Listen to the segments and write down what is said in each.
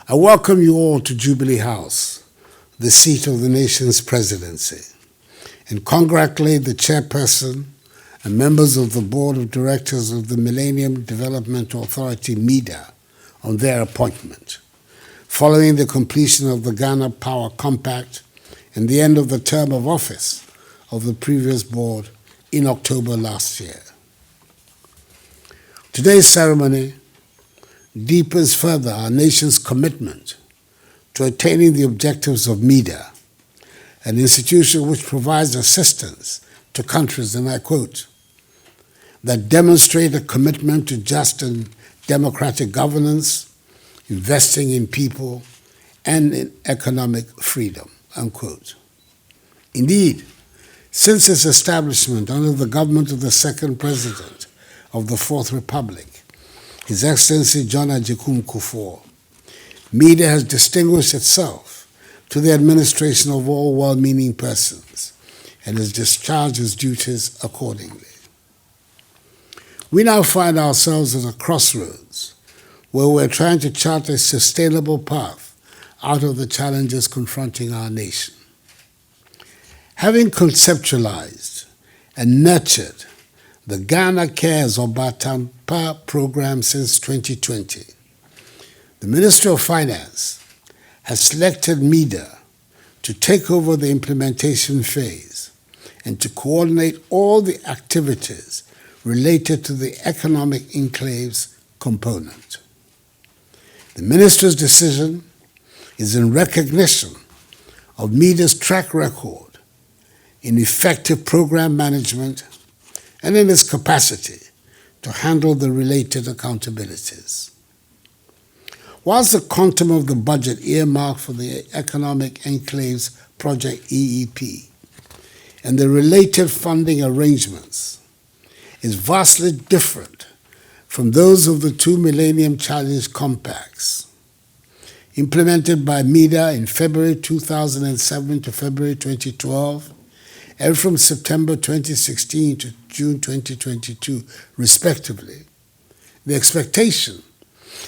I welcome you all to Jubilee House, the seat of the nation's presidency, and congratulate the chairperson and members of the board of directors of the Millennium Development Authority, MiDA, on their appointment, following the completion of the Ghana Power Compact and the end of the term of office of the previous board in October last year. Today's ceremony deepens further our nation's commitment to attaining the objectives of MiDA, an institution which provides assistance to countries, and I quote, that demonstrate a commitment to just and democratic governance, investing in people, and in economic freedom, unquote. Indeed, since its establishment under the government of the second president of the Fourth Republic, His Excellency John Akufo-Addo, MiDA has distinguished itself to the administration of all well-meaning persons and has discharged its duties accordingly. We now find ourselves at a crossroads where we're trying to chart a sustainable path out of the challenges confronting our nation. Having conceptualized and nurtured the Ghana Cares or Batampa program since 2020, the Ministry of Finance has selected MiDA to take over the implementation phase and to coordinate all the activities related to the economic enclaves component. The Ministry's decision is in recognition of MiDA's track record in effective program management and in its capacity to handle the related accountabilities. Whilst the quantum of the budget earmarked for the Economic Enclaves Project EEP and the related funding arrangements is vastly different from those of the two Millennium Challenge Compacts implemented by MiDA in February 2007 to February 2012 and from September 2016 to June 2022, respectively. The expectation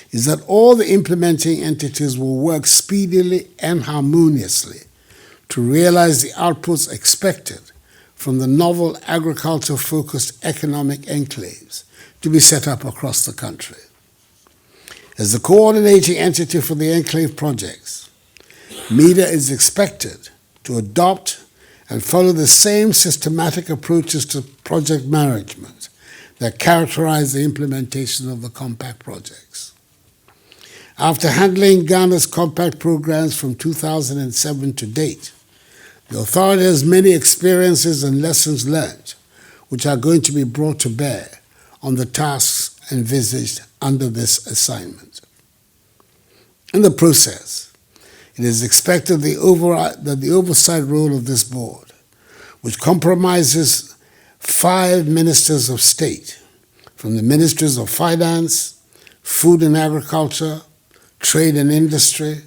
is that all the implementing entities will work speedily and harmoniously to realize the outputs expected from the novel agriculture-focused economic enclaves to be set up across the country. As the coordinating entity for the enclave projects, MiDA is expected to adopt and follow the same systematic approaches to project management that characterize the implementation of the compact projects. After handling Ghana's compact programs from 2007 to date, the authority has many experiences and lessons learned which are going to be brought to bear on the tasks envisaged under this assignment. In the process, it is expected that the oversight role of this board, which comprises 5 ministers of state from the Ministries of Finance, Food and Agriculture, Trade and Industry,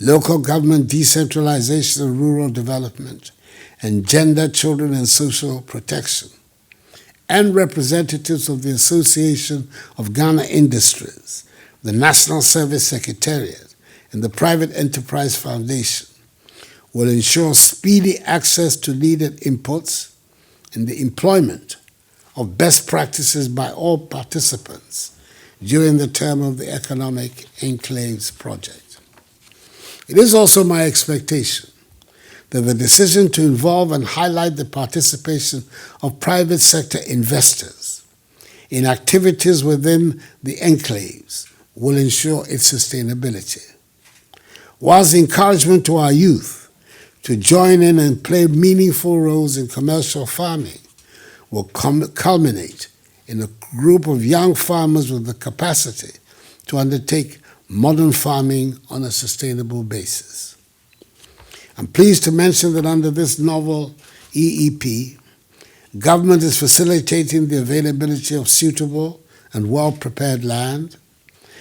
Local Government Decentralization and Rural Development, and Gender, Children and Social Protection, and representatives of the Association of Ghana Industries, the National Service Secretariat, and the Private Enterprise Foundation, will ensure speedy access to needed inputs and the employment of best practices by all participants during the term of the Economic Enclaves Project. It is also my expectation that the decision to involve and highlight the participation of private sector investors in activities within the enclaves will ensure its sustainability. Whilst the encouragement to our youth to join in and play meaningful roles in commercial farming will culminate in a group of young farmers with the capacity to undertake modern farming on a sustainable basis. I'm pleased to mention that under this novel EEP, government is facilitating the availability of suitable and well-prepared land,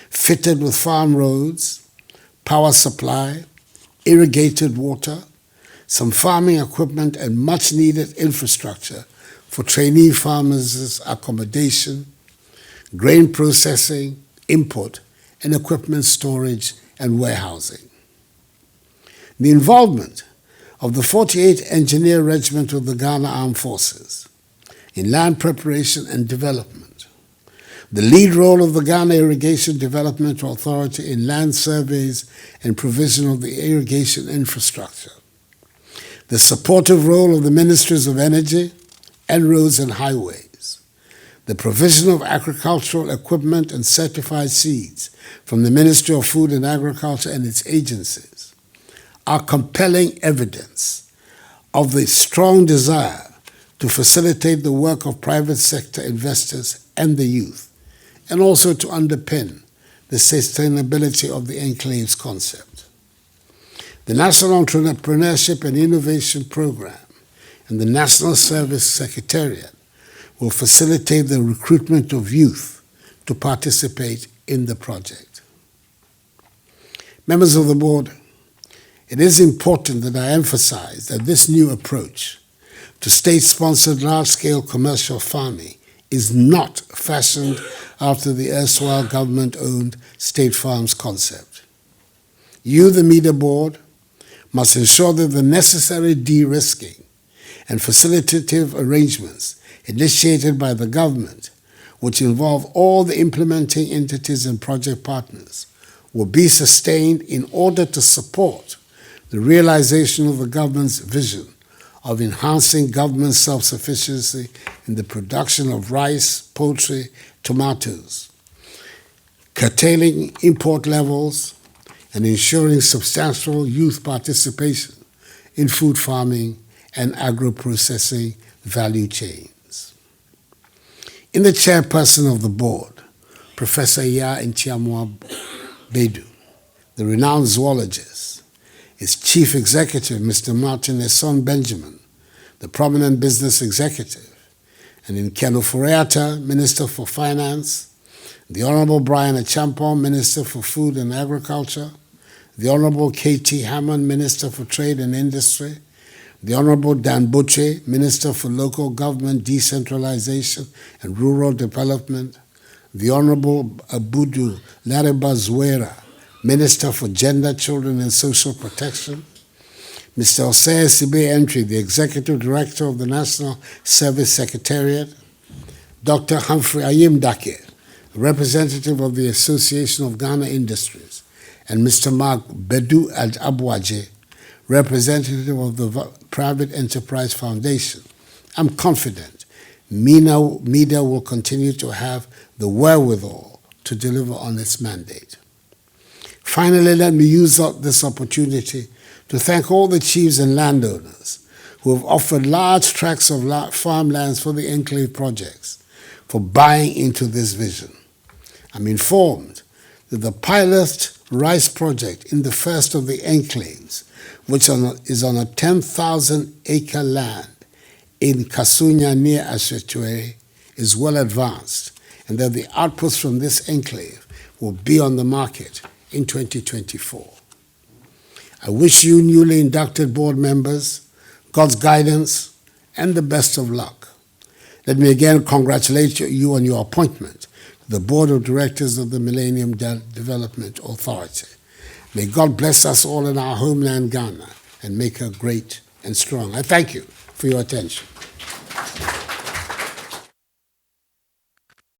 fitted with farm roads, power supply, irrigated water, some farming equipment, and much-needed infrastructure for trainee farmers' accommodation, grain processing, input, and equipment storage and warehousing. The involvement of the 48th Engineer Regiment of the Ghana Armed Forces in land preparation and development, the lead role of the Ghana Irrigation Development Authority in land surveys and provision of the irrigation infrastructure, the supportive role of the Ministries of Energy and Roads and Highways, the provision of agricultural equipment and certified seeds from the Ministry of Food and Agriculture and its agencies are compelling evidence of the strong desire to facilitate the work of private sector investors and the youth, and also to underpin the sustainability of the enclave's concept. The National Entrepreneurship and Innovation Program and the National Service Secretariat will facilitate the recruitment of youth to participate in the project. Members of the board, it is important that I emphasize that this new approach to state-sponsored large-scale commercial farming is not fashioned after the erstwhile government-owned state farms concept. You, the MiDA board, must ensure that the necessary de-risking and facilitative arrangements initiated by the government, which involve all the implementing entities and project partners, will be sustained in order to support the realization of the government's vision of enhancing government self-sufficiency in the production of rice, poultry, tomatoes, curtailing import levels, and ensuring substantial youth participation in food farming and agro-processing value chains. In the chairperson of the board, Professor Ya Ntiamwa Bedu, the renowned zoologist, its chief executive, Mr. Martin Esson Benjamin, the prominent business executive, and in Keno Furiata, Minister for Finance, the Honorable Brian Achampong, Minister for Food and Agriculture, the Honorable K.T. Hammond, Minister for Trade and Industry, the Honorable Dan Butche, Minister for Local Government Decentralization and Rural Development, the Honorable Abudu Lariba Zwera, Minister for Gender, Children and Social Protection, Mr. Osei Sibe Entry, the Executive Director of the National Service Secretariat, Dr. Humphrey Ayim Dake, representative of the Association of Ghana Industries, and Mr. Mark Bedu Abwaje, representative of the Private Enterprise Foundation. I'm confident MiDA will continue to have the wherewithal to deliver on its mandate. Finally, let me use this opportunity to thank all the chiefs and landowners who have offered large tracts of farmlands for the enclave projects for buying into this vision. I'm informed that the pilot rice project in the first of the enclaves, which is on a 10,000-acre land in Kasunya near Ashetwe, is well advanced, and that the outputs from this enclave will be on the market in 2024. I wish you newly inducted board members God's guidance and the best of luck. Let me again congratulate you on your appointment to the Board of Directors of the Millennium Development Authority. May God bless us all in our homeland, Ghana, and make her great and strong. I thank you for your attention.